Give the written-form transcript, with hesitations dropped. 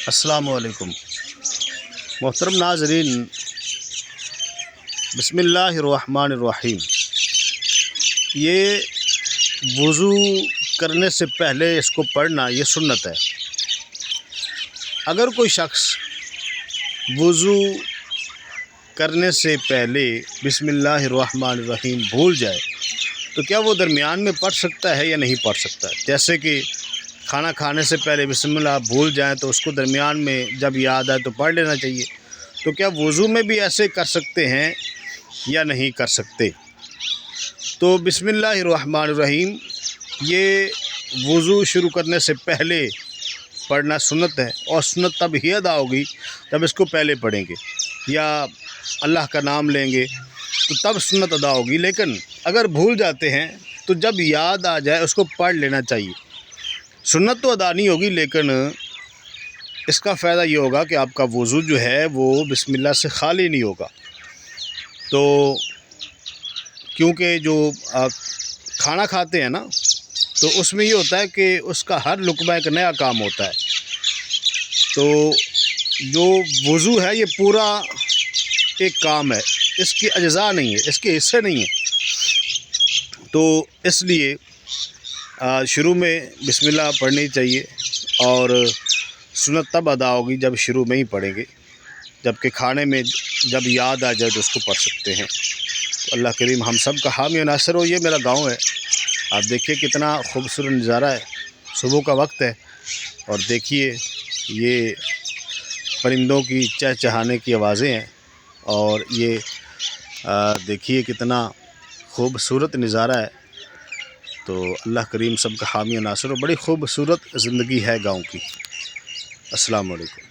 السلام علیکم محترم ناظرین، بسم اللہ الرحمن الرحیم۔ یہ وضو کرنے سے پہلے اس کو پڑھنا یہ سنت ہے۔ اگر کوئی شخص وضو کرنے سے پہلے بسم اللہ الرحمن الرحیم بھول جائے تو کیا وہ درمیان میں پڑھ سکتا ہے یا نہیں پڑھ سکتا ہے؟ جیسے کہ کھانا کھانے سے پہلے بسم اللہ بھول جائیں تو اس کو درمیان میں جب یاد آئے تو پڑھ لینا چاہیے۔ تو کیا وضو میں بھی ایسے کر سکتے ہیں یا نہیں کر سکتے؟ تو بسم اللہ الرحمن الرحیم یہ وضو شروع کرنے سے پہلے پڑھنا سنت ہے، اور سنت تب ہی ادا ہوگی جب اس کو پہلے پڑھیں گے یا اللہ کا نام لیں گے تو تب سنت ادا ہوگی۔ لیکن اگر بھول جاتے ہیں تو جب یاد آ جائے اس کو پڑھ لینا چاہیے۔ سنت تو ادا نہیں ہوگی، لیکن اس کا فائدہ یہ ہوگا کہ آپ کا وضو جو ہے وہ بسم اللہ سے خالی نہیں ہوگا۔ تو کیونکہ جو کھانا کھاتے ہیں نا تو اس میں یہ ہوتا ہے کہ اس کا ہر لقمہ ایک نیا کام ہوتا ہے۔ تو جو وضو ہے یہ پورا ایک کام ہے، اس کے اجزاء نہیں ہے، اس کے حصے نہیں ہیں۔ تو اس لیے شروع میں بسم اللہ پڑھنی چاہیے، اور سنت تب ادا ہوگی جب شروع میں ہی پڑھیں گے، جبکہ کھانے میں جب یاد آ جائے تو اس کو پڑھ سکتے ہیں۔ تو اللہ کریم ہم سب کا حامی و ناصر ہو۔ یہ میرا گاؤں ہے، آپ دیکھیے کتنا خوبصورت نظارہ ہے، صبح کا وقت ہے، اور دیکھیے یہ پرندوں کی چہچہانے کی آوازیں ہیں، اور یہ دیکھیے کتنا خوبصورت نظارہ ہے۔ تو اللہ کریم سب کا حامی و ناصر ہو۔ بڑی خوبصورت زندگی ہے گاؤں کی۔ السلام علیکم۔